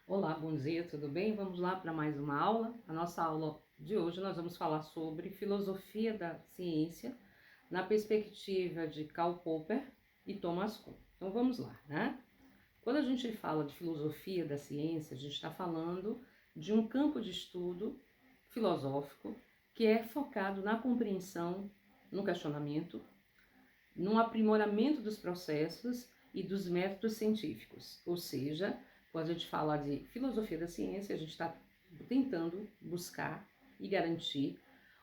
Olá, bom dia, tudo bem? Vamos lá para mais uma aula. A nossa aula de hoje nós vamos falar sobre filosofia da ciência na perspectiva de Karl Popper e Thomas Kuhn. Então vamos lá, né? Quando a gente fala de filosofia da ciência, a gente está falando de um campo de estudo filosófico que é focado na compreensão, no questionamento, no aprimoramento dos processos e dos métodos científicos. Ou seja, quando a gente fala de filosofia da ciência, a gente está tentando buscar e garantir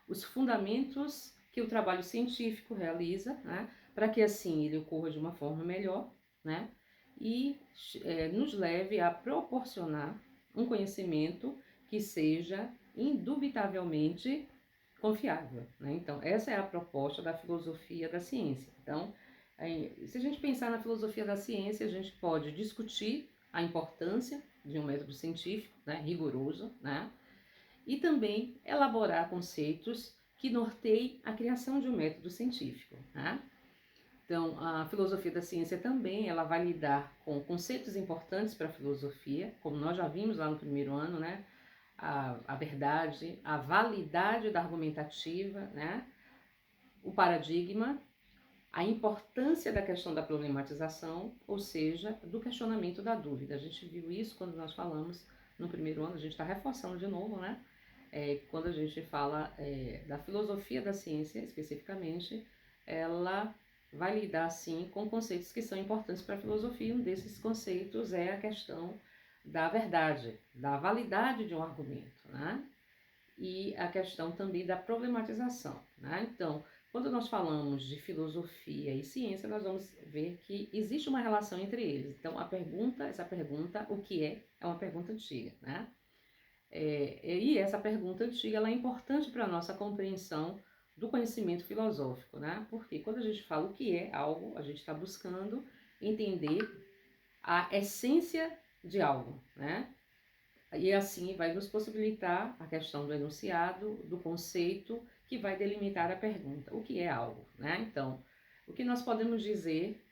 os fundamentos que o trabalho científico realiza, né, para que assim ele ocorra de uma forma melhor, né, e nos leve a proporcionar um conhecimento que seja indubitavelmente confiável, né? Então, essa é a proposta da filosofia da ciência. Então, se a gente pensar na filosofia da ciência, a gente pode discutir a importância de um método científico, né, rigoroso, né, e também elaborar conceitos que norteiem a criação de um método científico, né? Então, a filosofia da ciência também ela vai lidar com conceitos importantes para a filosofia, como nós já vimos lá no primeiro ano, né? A verdade, a validade da argumentativa, né? O paradigma, a importância da questão da problematização, ou seja, do questionamento da dúvida. A gente viu isso quando nós falamos no primeiro ano, a gente está reforçando de novo, né? Quando a gente fala da filosofia da ciência, especificamente, ela vai lidar, sim, com conceitos que são importantes para a filosofia. Um desses conceitos é a questão da verdade, da validade de um argumento, né? E a questão também da problematização, né? Então, quando nós falamos de filosofia e ciência, nós vamos ver que existe uma relação entre eles. Então, essa pergunta, o que é uma pergunta antiga, né? E essa pergunta antiga ela é importante para a nossa compreensão do conhecimento filosófico, né? Porque quando a gente fala o que é algo, a gente está buscando entender a essência de algo, né? E assim vai nos possibilitar a questão do enunciado, do conceito, que vai delimitar a pergunta, o que é algo, né? Então, o que nós podemos dizer,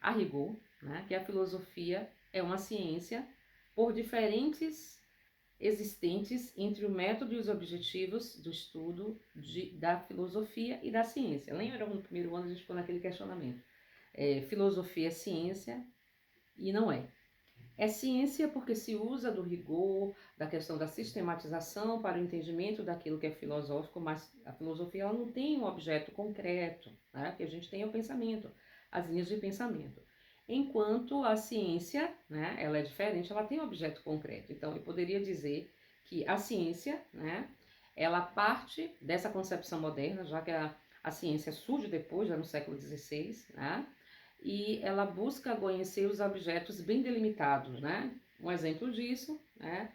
a rigor, né, que a filosofia é uma ciência por diferentes existentes entre o método e os objetivos do estudo da filosofia e da ciência. Lembra no primeiro ano a gente ficou naquele questionamento? Filosofia é ciência e não é. É ciência porque se usa do rigor, da questão da sistematização para o entendimento daquilo que é filosófico, mas a filosofia ela não tem um objeto concreto, né? Que a gente tem o pensamento, as linhas de pensamento. Enquanto a ciência, né, ela é diferente, ela tem um objeto concreto. Então, eu poderia dizer que a ciência, né, ela parte dessa concepção moderna, já que a ciência surge depois, já no século XVI, né? E ela busca conhecer os objetos bem delimitados, né? Um exemplo disso, né,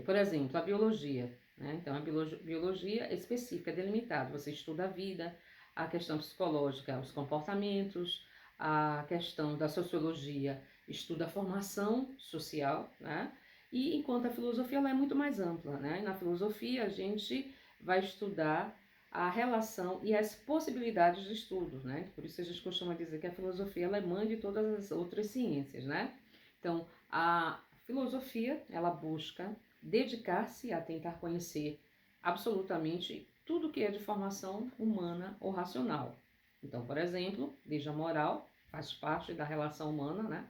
por exemplo, a biologia, né? Então, a biologia específica, é delimitada. Você estuda a vida, a questão psicológica, os comportamentos, a questão da sociologia, estuda a formação social, né? E enquanto a filosofia ela é muito mais ampla, né? E na filosofia a gente vai estudar a relação e as possibilidades de estudos, né? Por isso a gente costuma dizer que a filosofia ela é mãe de todas as outras ciências, né? Então, a filosofia, ela busca dedicar-se a tentar conhecer absolutamente tudo que é de formação humana ou racional. Então, por exemplo, desde a moral, faz parte da relação humana, né?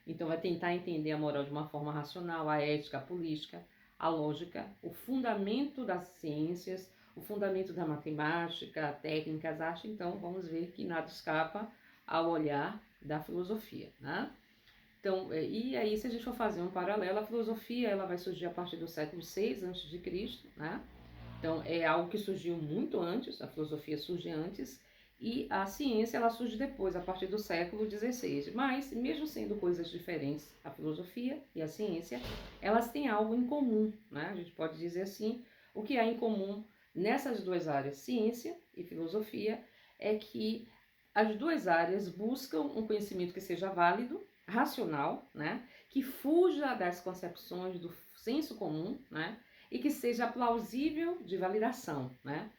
Então, vai tentar entender a moral de uma forma racional, a ética, a política, a lógica, o fundamento das ciências, o fundamento da matemática, a técnica, as artes. Então, vamos ver que nada escapa ao olhar da filosofia, né? Então, e aí, se a gente for fazer um paralelo, a filosofia ela vai surgir a partir do século VI a.C., né? Então, é algo que surgiu muito antes, a filosofia surge antes, e a ciência ela surge depois, a partir do século XVI. Mas, mesmo sendo coisas diferentes, a filosofia e a ciência, elas têm algo em comum, né? A gente pode dizer assim, o que há em comum nessas duas áreas, ciência e filosofia, é que as duas áreas buscam um conhecimento que seja válido, racional, né? Que fuja das concepções do senso comum, né? E que seja plausível de validação, né?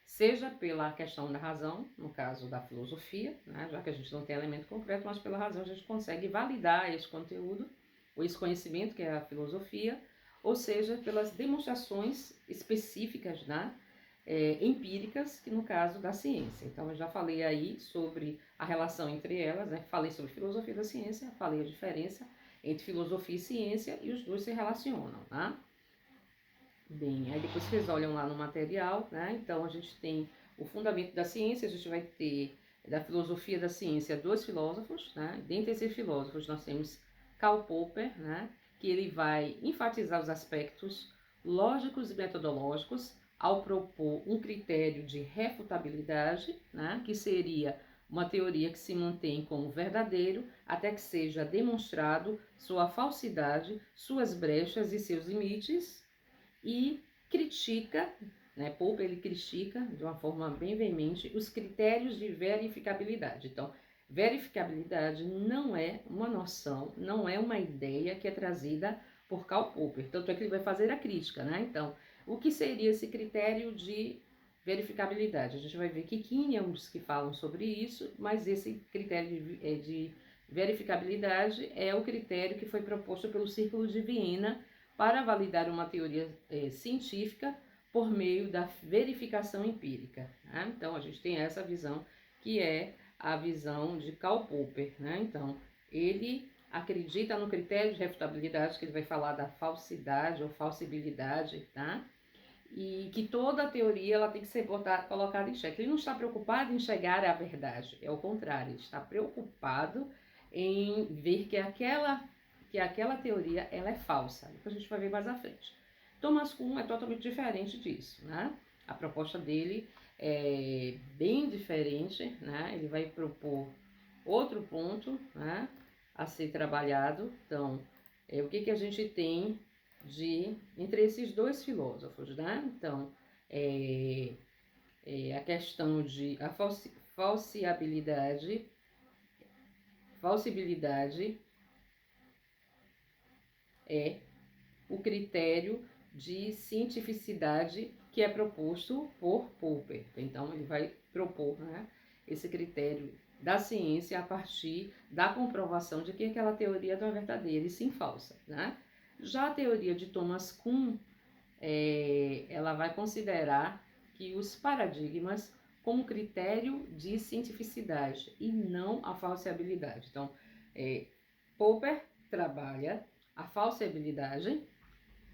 Seja pela questão da razão, no caso da filosofia, né? Já que a gente não tem elemento concreto, mas pela razão a gente consegue validar esse conteúdo, esse conhecimento, que é a filosofia, ou seja, pelas demonstrações específicas, né, empíricas, que no caso da ciência. Então, eu já falei aí sobre a relação entre elas, né, falei sobre filosofia da ciência, falei a diferença entre filosofia e ciência, e os dois se relacionam, né? Bem, aí depois vocês olham lá no material, né? Então, a gente tem o fundamento da ciência, a gente vai ter da filosofia da ciência dois filósofos, né? Dentre esses filósofos nós temos Karl Popper, né? Que ele vai enfatizar os aspectos lógicos e metodológicos ao propor um critério de refutabilidade, né? Que seria uma teoria que se mantém como verdadeiro até que seja demonstrado sua falsidade, suas brechas e seus limites, e critica, né, Popper ele critica de uma forma bem veemente os critérios de verificabilidade. Então, verificabilidade não é uma noção, não é uma ideia que é trazida por Karl Popper. Tanto é que ele vai fazer a crítica, né? Então, o que seria esse critério de verificabilidade? A gente vai ver que Quine é um dos que falam sobre isso, mas esse critério de verificabilidade é o critério que foi proposto pelo Círculo de Viena para validar uma teoria científica por meio da verificação empírica. Né? Então, a gente tem essa visão, que é a visão de Karl Popper. Né? Então, ele acredita no critério de refutabilidade, que ele vai falar da falsidade ou falsibilidade, tá? E que toda a teoria ela tem que ser colocada em xeque. Ele não está preocupado em chegar à verdade, é o contrário, ele está preocupado em ver que aquela teoria ela é falsa. Depois a gente vai ver mais à frente. Thomas Kuhn é totalmente diferente disso, né? A proposta dele é bem diferente, né? Ele vai propor outro ponto, né, a ser trabalhado. Então, o que a gente tem entre esses dois filósofos, né? Então, a questão de a falsibilidade é o critério de cientificidade que é proposto por Popper. Então, ele vai propor, né, esse critério da ciência a partir da comprovação de que aquela teoria não é verdadeira e sim falsa, né? Já a teoria de Thomas Kuhn, ela vai considerar que os paradigmas como critério de cientificidade e não a falsibilidade. Então, Popper trabalha a falsibilidade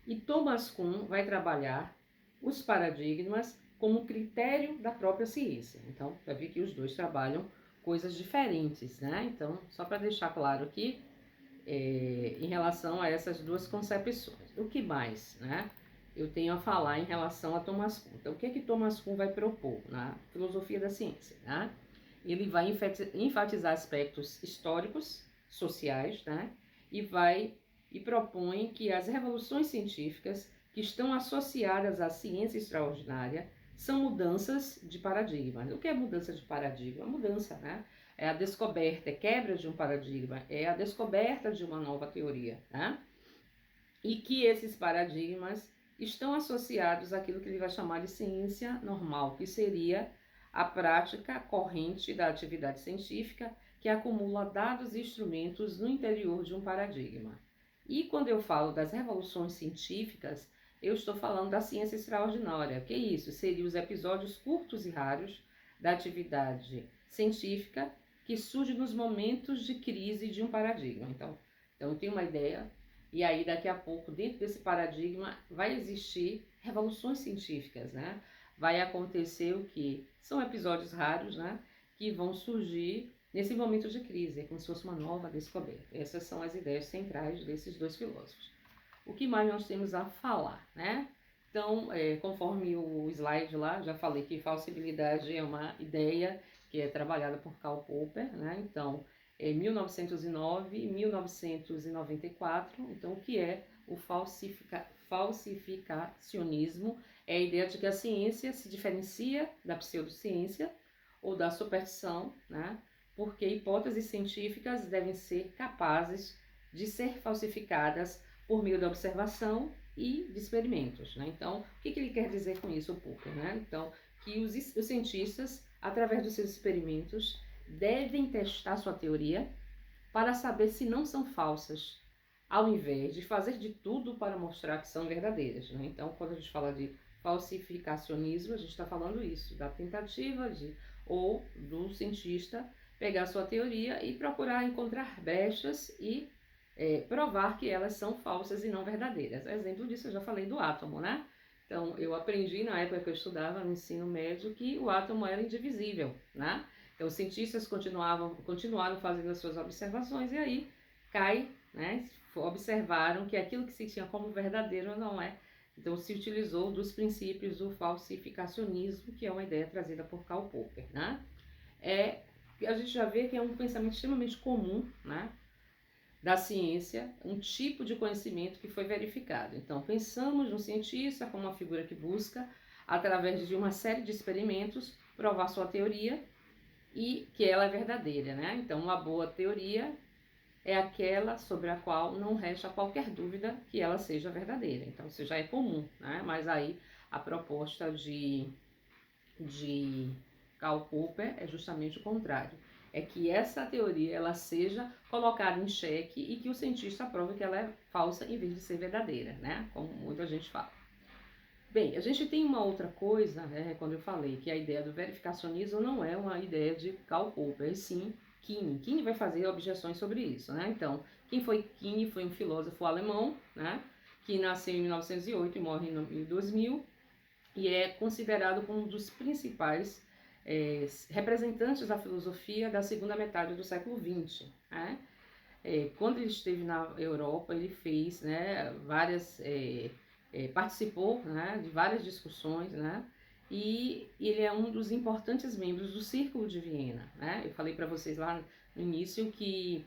e Thomas Kuhn vai trabalhar os paradigmas como critério da própria ciência. Então, vai ver que os dois trabalham coisas diferentes, né? Então, só para deixar claro aqui, em relação a essas duas concepções. O que mais, né? Eu tenho a falar em relação a Thomas Kuhn. Então, o que Thomas Kuhn vai propor na filosofia da ciência, né? Ele vai enfatizar aspectos históricos, sociais, né? E propõe que as revoluções científicas que estão associadas à ciência extraordinária são mudanças de paradigma. O que é mudança de paradigma? Mudança, né? É a descoberta, é quebra de um paradigma, é a descoberta de uma nova teoria, né? E que esses paradigmas estão associados àquilo que ele vai chamar de ciência normal, que seria a prática corrente da atividade científica que acumula dados e instrumentos no interior de um paradigma. E quando eu falo das revoluções científicas, eu estou falando da ciência extraordinária. Que é isso? Seriam os episódios curtos e raros da atividade científica que surge nos momentos de crise de um paradigma. Então eu tenho uma ideia, e aí daqui a pouco, dentro desse paradigma, vai existir revoluções científicas, né? Vai acontecer o que? São episódios raros, né? Que vão surgir nesse momento de crise, é como se fosse uma nova descoberta. Essas são as ideias centrais desses dois filósofos. O que mais nós temos a falar, né? Então, conforme o slide lá, já falei que falsibilidade é uma ideia que é trabalhada por Karl Popper, né? Então, em 1909 e 1994, então o que é o falsificacionismo? É a ideia de que a ciência se diferencia da pseudociência ou da superstição, né? Porque hipóteses científicas devem ser capazes de ser falsificadas por meio da observação e de experimentos, né? Então, o que ele quer dizer com isso, o Popper, né? Então, que os cientistas, através dos seus experimentos, devem testar sua teoria para saber se não são falsas, ao invés de fazer de tudo para mostrar que são verdadeiras, né? Então, quando a gente fala de falsificacionismo, a gente está falando isso, da tentativa ou do cientista pegar sua teoria e procurar encontrar brechas e provar que elas são falsas e não verdadeiras. Exemplo disso eu já falei do átomo, né? Então, eu aprendi na época que eu estudava no ensino médio que o átomo era indivisível, né? Então, os cientistas continuaram fazendo as suas observações e aí né? Observaram que aquilo que se tinha como verdadeiro não é. Então, se utilizou dos princípios do falsificacionismo, que é uma ideia trazida por Karl Popper, né? A gente já vê que é um pensamento extremamente comum, né? Da ciência, um tipo de conhecimento que foi verificado. Então, pensamos no cientista como uma figura que busca, através de uma série de experimentos, provar sua teoria e que ela é verdadeira, né? Então, uma boa teoria é aquela sobre a qual não resta qualquer dúvida que ela seja verdadeira. Então, isso já é comum, né? Mas aí a proposta de Karl Popper é justamente o contrário. É que essa teoria ela seja colocada em xeque e que o cientista prove que ela é falsa em vez de ser verdadeira, né? Como muita gente fala. Bem, a gente tem uma outra coisa, né, quando eu falei que a ideia do verificacionismo não é uma ideia de Karl Popper, e sim Kuhn. Kuhn vai fazer objeções sobre isso, né? Então, quem foi Kuhn? Foi um filósofo alemão, né? Que nasceu em 1908 e morre em 2000 e é considerado como um dos principais representantes da filosofia da segunda metade do século XX, né? Quando ele esteve na Europa, ele fez, né, participou, né, de várias discussões, né, e ele é um dos importantes membros do Círculo de Viena, né. Eu falei para vocês lá no início que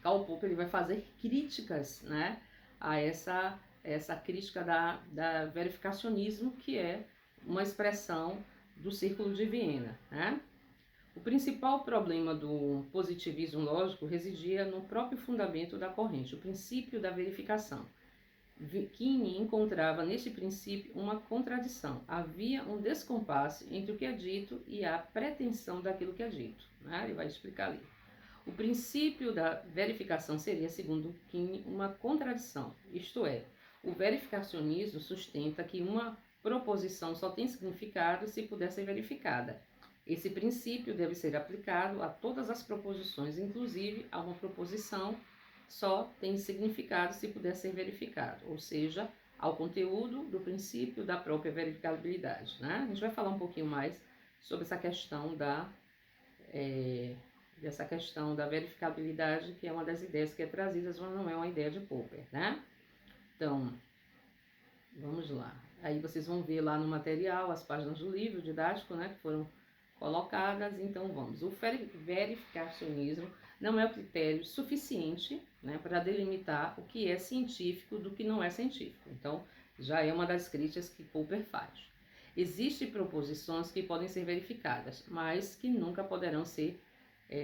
Karl Popper ele vai fazer críticas, né, a essa crítica da verificacionismo, que é uma expressão do Círculo de Viena, né. O principal problema do positivismo lógico residia no próprio fundamento da corrente, o princípio da verificação. Kuhn encontrava neste princípio uma contradição. Havia um descompasso entre o que é dito e a pretensão daquilo que é dito, né? Ele vai explicar ali. O princípio da verificação seria, segundo Kuhn, uma contradição, isto é, o verificacionismo sustenta que uma proposição só tem significado se puder ser verificada. Esse princípio deve ser aplicado a todas as proposições, inclusive a uma proposição só tem significado se puder ser verificado, ou seja, ao conteúdo do princípio da própria verificabilidade, né? A gente vai falar um pouquinho mais sobre essa questão dessa questão da verificabilidade, que é uma das ideias que é trazida, mas não é uma ideia de Popper, né? Então, vamos lá. Aí vocês vão ver lá no material as páginas do livro didático, né, que foram colocadas. Então vamos. O verificacionismo não é o critério suficiente, né, para delimitar o que é científico do que não é científico. Então já é uma das críticas que Popper faz. Existem proposições que podem ser verificadas, mas que nunca poderão ser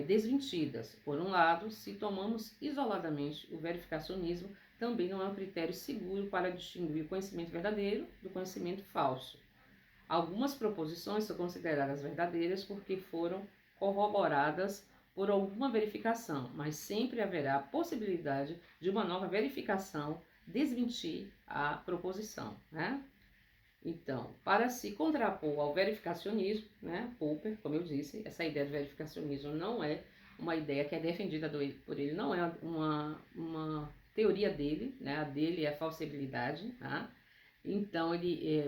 desmentidas. Por um lado, se tomamos isoladamente o verificacionismo, também não é um critério seguro para distinguir o conhecimento verdadeiro do conhecimento falso. Algumas proposições são consideradas verdadeiras porque foram corroboradas por alguma verificação, mas sempre haverá a possibilidade de uma nova verificação desmentir a proposição, né? Então, para se contrapor ao verificacionismo, né, Popper, como eu disse, essa ideia de verificacionismo não é uma ideia que é defendida por ele, não é uma teoria dele, né, a dele é a falsibilidade, tá? Então,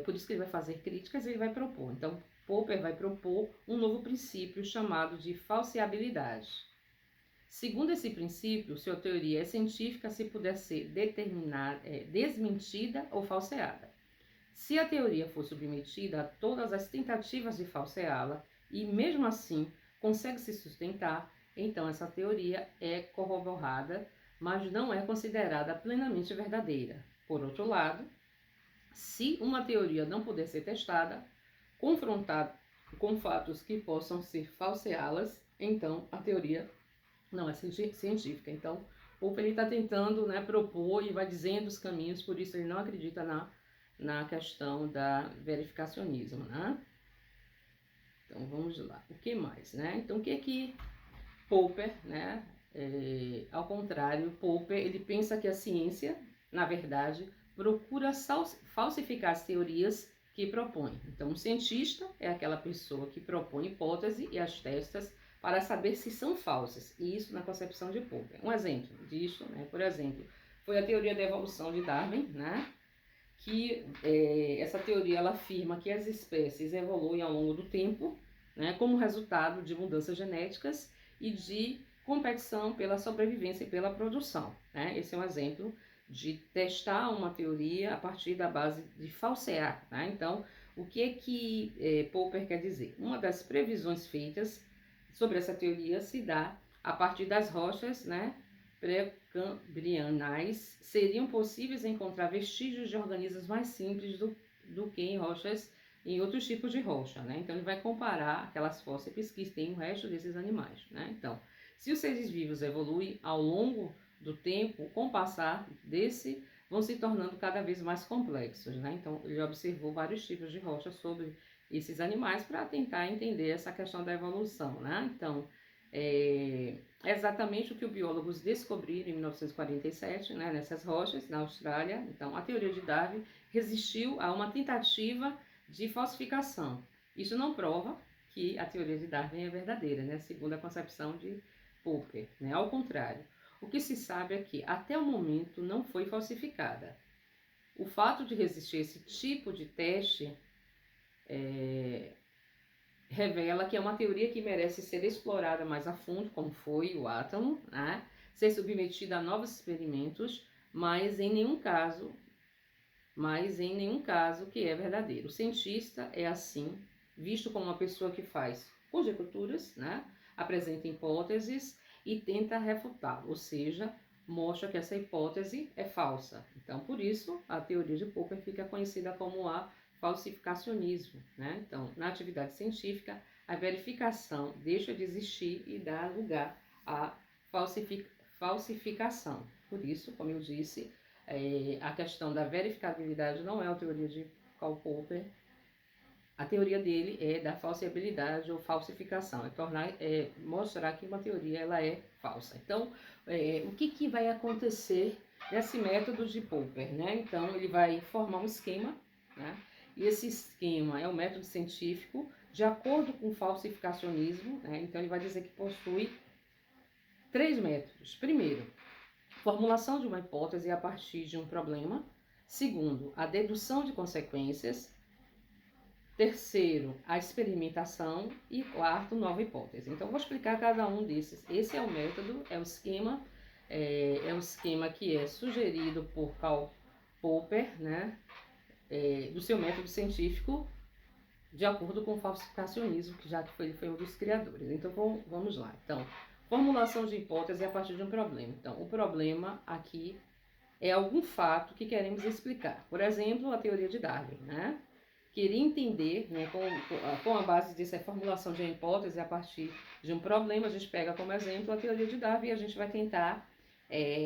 por isso que ele vai fazer críticas, ele vai propor. Então, Popper vai propor um novo princípio chamado de falseabilidade. Segundo esse princípio, sua teoria é científica se puder ser desmentida ou falseada. Se a teoria for submetida a todas as tentativas de falseá-la e mesmo assim consegue se sustentar, então essa teoria é corroborada, mas não é considerada plenamente verdadeira. Por outro lado, se uma teoria não puder ser testada, confrontada com fatos que possam ser falseá-las, então a teoria não é científica. Então, Popper está tentando, né, propor e vai dizendo os caminhos, por isso ele não acredita na questão da verificacionismo, né? Então, vamos lá. O que mais, né? Então, o que Popper, né, Ao contrário, Popper, ele pensa que a ciência, na verdade, procura falsificar as teorias que propõe. Então, o cientista é aquela pessoa que propõe hipótese e as testas para saber se são falsas, e isso na concepção de Popper. Um exemplo disso, né, por exemplo, foi a teoria da evolução de Darwin, né, que essa teoria ela afirma que as espécies evoluem ao longo do tempo, né, como resultado de mudanças genéticas e de competição pela sobrevivência e pela produção. Né? Esse é um exemplo de testar uma teoria a partir da base de falsear. Né? Então, o que é que Popper quer dizer? Uma das previsões feitas sobre essa teoria se dá a partir das rochas, né, pré-cambrianais. Seriam possíveis encontrar vestígios de organismos mais simples do que em rochas, em outros tipos de rocha, né? Então ele vai comparar aquelas fósseis que têm o resto desses animais, né? Então, se os seres vivos evoluem ao longo do tempo, com o passar desse, vão se tornando cada vez mais complexos, né? Então ele observou vários tipos de rochas sobre esses animais para tentar entender essa questão da evolução, né? Então, é exatamente o que os biólogos descobriram em 1947, né, nessas rochas na Austrália. Então, a teoria de Darwin resistiu a uma tentativa de falsificação. Isso não prova que a teoria de Darwin é verdadeira, né, segundo a concepção de Popper. Né? Ao contrário, o que se sabe é que até o momento não foi falsificada. O fato de resistir a esse tipo de teste revela que é uma teoria que merece ser explorada mais a fundo, como foi o átomo, né? Ser submetida a novos experimentos, mas em nenhum caso que é verdadeiro. O cientista é assim, visto como uma pessoa que faz conjecturas, né? Apresenta hipóteses e tenta refutá-las, ou seja, mostra que essa hipótese é falsa. Então, por isso, a teoria de Popper fica conhecida como a falsificacionismo, né? Então, na atividade científica, a verificação deixa de existir e dá lugar à falsificação. Por isso, como eu disse, a questão da verificabilidade não é a teoria de Karl Popper. A teoria dele é da falsibilidade ou falsificação, mostrar que uma teoria ela é falsa. Então, o que vai acontecer nesse método de Popper? Né? Então, ele vai formar um esquema, né? E esse esquema é um método científico de acordo com o falsificacionismo. Né? Então, ele vai dizer que possui 3 métodos. Primeiro, formulação de uma hipótese a partir de um problema. Segundo, a dedução de consequências. Terceiro, a experimentação. E quarto, nova hipótese. Então, vou explicar cada um desses. Esse é o método, é o esquema que é sugerido por Karl Popper, né? Do seu método científico, de acordo com o falsificacionismo, que ele foi um dos criadores. Então, vamos lá. Então, formulação de hipótese a partir de um problema. Então, o problema aqui é algum fato que queremos explicar. Por exemplo, a teoria de Darwin, né? Queria entender, né, com a base disso, a formulação de uma hipótese a partir de um problema. A gente pega como exemplo a teoria de Darwin e a gente vai tentar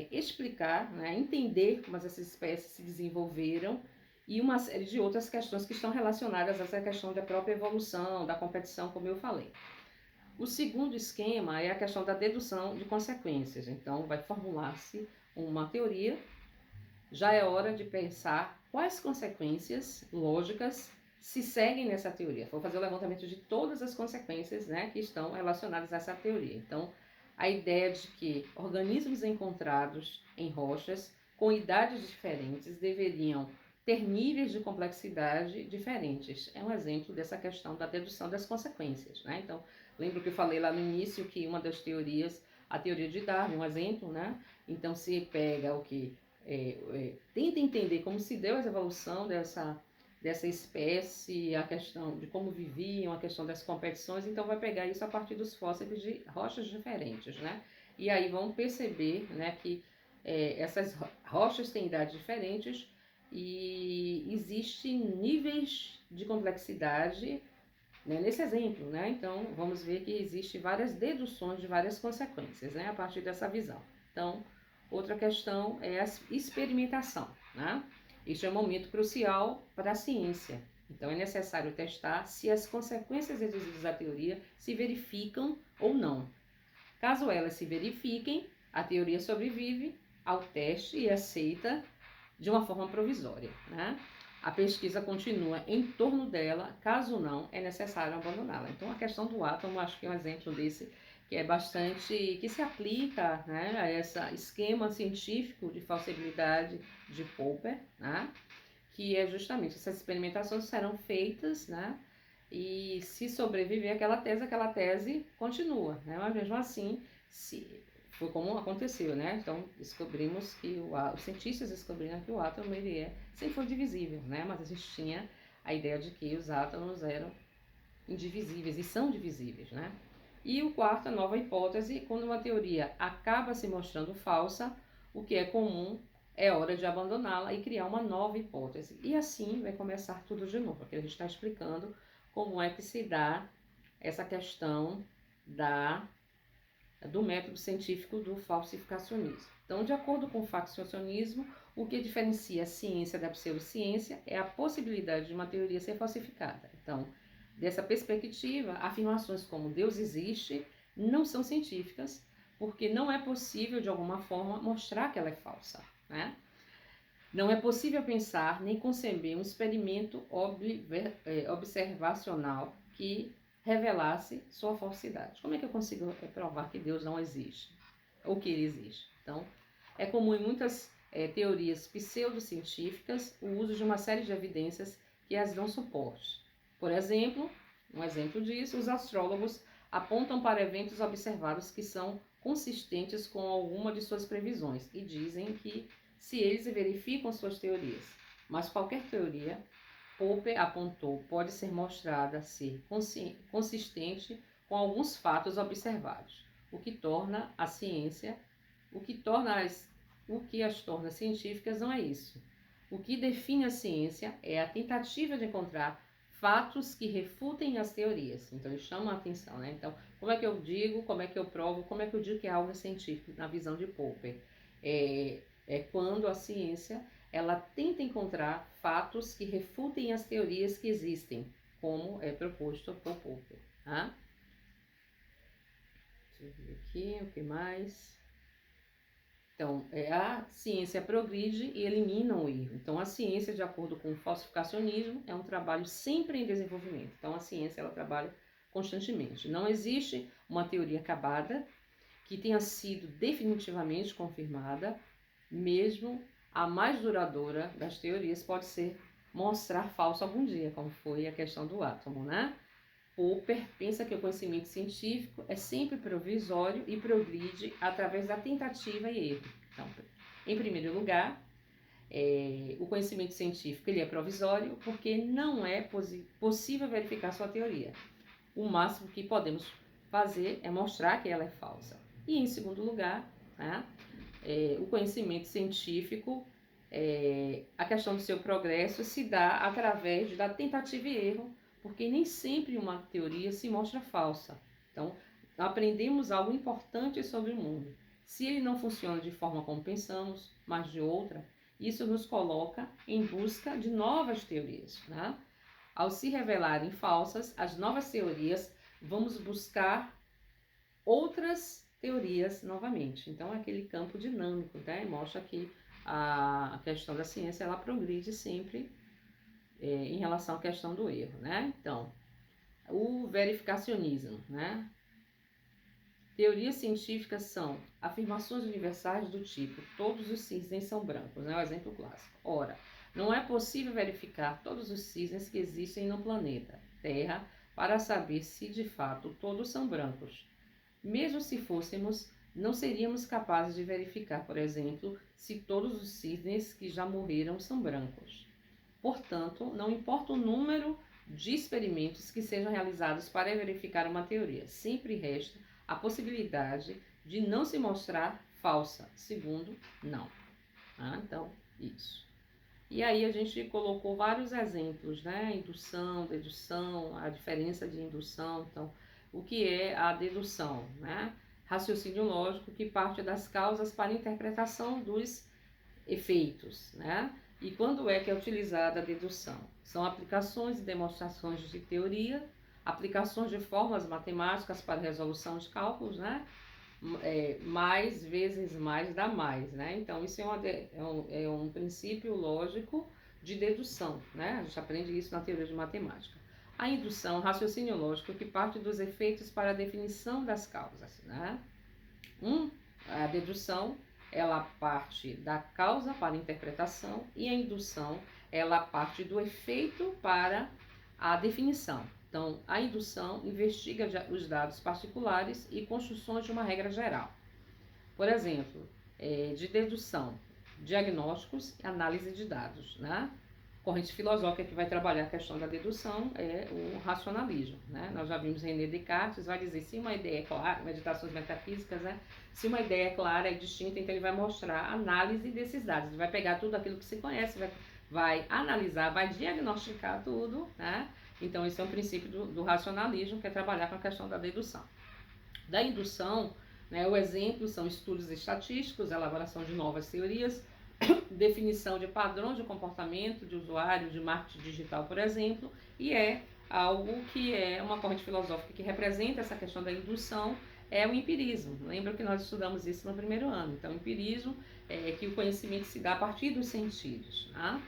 explicar, né, entender como essas espécies se desenvolveram e uma série de outras questões que estão relacionadas a essa questão da própria evolução, da competição, como eu falei. O segundo esquema é a questão da dedução de consequências. Então, vai formular-se uma teoria. Já é hora de pensar quais consequências lógicas se seguem nessa teoria. Vou fazer o levantamento de todas as consequências, né, que estão relacionadas a essa teoria. Então, a ideia de que organismos encontrados em rochas com idades diferentes deveriam ter níveis de complexidade diferentes. É um exemplo dessa questão da dedução das consequências. Né? Então, lembro que eu falei lá no início que uma das teorias, a teoria de Darwin, um exemplo, né? Então, se pega o que tenta entender como se deu a evolução dessa espécie, a questão de como viviam, a questão das competições, então vai pegar isso a partir dos fósseis de rochas diferentes, né? E aí vão perceber, né, que essas rochas têm idades diferentes e existem níveis de complexidade, né, nesse exemplo, né? Então vamos ver que existem várias deduções de várias consequências, né, a partir dessa visão. Então, outra questão é a experimentação, né? Isso é um momento crucial para a ciência. Então, é necessário testar se as consequências deduzidas da teoria se verificam ou não. Caso elas se verifiquem, a teoria sobrevive ao teste e é aceita de uma forma provisória, né? A pesquisa continua em torno dela, caso não, é necessário abandoná-la. Então, a questão do átomo, acho que é um exemplo desse que é bastante, que se aplica, né, a esse esquema científico de falsibilidade de Popper, né, que é justamente essas experimentações serão feitas, né, e se sobreviver aquela tese continua, né, mas mesmo assim, foi como aconteceu, né? Então descobrimos que os cientistas descobriram que o átomo sempre foi divisível, né? Mas a gente tinha a ideia de que os átomos eram indivisíveis e são divisíveis, né? E o quarto, a nova hipótese, quando uma teoria acaba se mostrando falsa, o que é comum é hora de abandoná-la e criar uma nova hipótese. E assim vai começar tudo de novo, porque a gente está explicando como é que se dá essa questão do método científico do falsificacionismo. Então, de acordo com o falsificacionismo, o que diferencia a ciência da pseudociência é a possibilidade de uma teoria ser falsificada. Então, dessa perspectiva, afirmações como Deus existe não são científicas, porque não é possível, de alguma forma, mostrar que ela é falsa, né? Não é possível pensar nem conceber um experimento observacional que revelasse sua falsidade. Como é que eu consigo provar que Deus não existe? Ou que ele existe? Então, é comum em muitas teorias pseudocientíficas o uso de uma série de evidências que as dão suporte. Por exemplo, um exemplo disso, os astrólogos apontam para eventos observados que são consistentes com alguma de suas previsões e dizem que se eles verificam suas teorias. Mas qualquer teoria, Popper apontou, pode ser mostrada ser consistente com alguns fatos observados, o que torna a ciência, o que as torna científicas não é isso. O que define a ciência é a tentativa de encontrar fatos que refutem as teorias. Então, eles chamam a atenção, né? Então, como é que eu digo, como é que eu provo, como é que eu digo que é algo é científico na visão de Popper? É quando a ciência ela tenta encontrar fatos que refutem as teorias que existem, como é proposto por Popper. Tá? Deixa eu ver aqui, o que mais? Então, a ciência progride e elimina o erro. Então, a ciência, de acordo com o falsificacionismo, é um trabalho sempre em desenvolvimento. Então, a ciência ela trabalha constantemente. Não existe uma teoria acabada que tenha sido definitivamente confirmada, mesmo a mais duradoura das teorias pode ser mostrar falso algum dia, como foi a questão do átomo, né? Popper pensa que o conhecimento científico é sempre provisório e progride através da tentativa e erro. Então, em primeiro lugar, o conhecimento científico ele é provisório porque não é possível verificar sua teoria. O máximo que podemos fazer é mostrar que ela é falsa. E em segundo lugar, né, o conhecimento científico, a questão do seu progresso se dá através da tentativa e erro, porque nem sempre uma teoria se mostra falsa. Então, aprendemos algo importante sobre o mundo. Se ele não funciona de forma como pensamos, mas de outra, isso nos coloca em busca de novas teorias, né? Ao se revelarem falsas, as novas teorias, vamos buscar outras teorias novamente. Então, é aquele campo dinâmico, né? Mostra que a questão da ciência, ela progride sempre em relação à questão do erro, né? Então, o verificacionismo, né? Teorias científicas são afirmações universais do tipo todos os cisnes são brancos, né? O exemplo clássico. Ora, não é possível verificar todos os cisnes que existem no planeta Terra para saber se de fato todos são brancos. Mesmo se fôssemos, não seríamos capazes de verificar, por exemplo, se todos os cisnes que já morreram são brancos. Portanto, não importa o número de experimentos que sejam realizados para verificar uma teoria, sempre resta a possibilidade de não se mostrar falsa. Segundo, não. Então, isso. E aí a gente colocou vários exemplos, né? Indução, dedução, a diferença de indução. Então, o que é a dedução, né? Raciocínio lógico que parte das causas para a interpretação dos efeitos, né? E quando é que é utilizada a dedução? São aplicações e demonstrações de teoria, aplicações de fórmulas matemáticas para resolução de cálculos, né? mais vezes mais dá mais, né? Então, isso é um princípio lógico de dedução, né? A gente aprende isso na teoria de matemática. A indução, raciocínio lógico que parte dos efeitos para a definição das causas, né? A dedução, ela parte da causa para a interpretação e a indução, ela parte do efeito para a definição. Então, a indução investiga os dados particulares e construções de uma regra geral. Por exemplo, de dedução, diagnósticos e análise de dados, né? Corrente filosófica que vai trabalhar a questão da dedução é o racionalismo, né? Nós já vimos René Descartes, vai dizer se uma ideia é clara, meditações metafísicas, né? Se uma ideia é clara e distinta, então ele vai mostrar a análise desses dados, ele vai pegar tudo aquilo que se conhece, vai analisar, vai diagnosticar tudo, né? Então esse é um princípio do racionalismo, que é trabalhar com a questão da dedução. Da indução, né, o exemplo são estudos estatísticos, elaboração de novas teorias, definição de padrões de comportamento de usuário de marketing digital, por exemplo, e é algo que é uma corrente filosófica que representa essa questão da indução, é o empirismo. Lembra que nós estudamos isso no primeiro ano. Então, o empirismo é que o conhecimento se dá a partir dos sentidos, tá?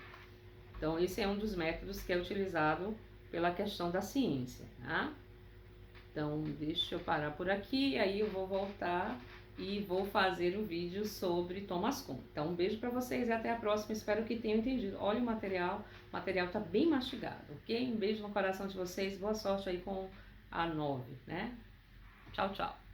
Então, esse é um dos métodos que é utilizado pela questão da ciência, tá? Então, deixa eu parar por aqui, aí eu vou voltar e vou fazer um vídeo sobre Thomas Kuhn. Então, um beijo para vocês e até a próxima. Espero que tenham entendido. Olha o material está bem mastigado, ok? Um beijo no coração de vocês, boa sorte aí com a 9, né? Tchau, tchau.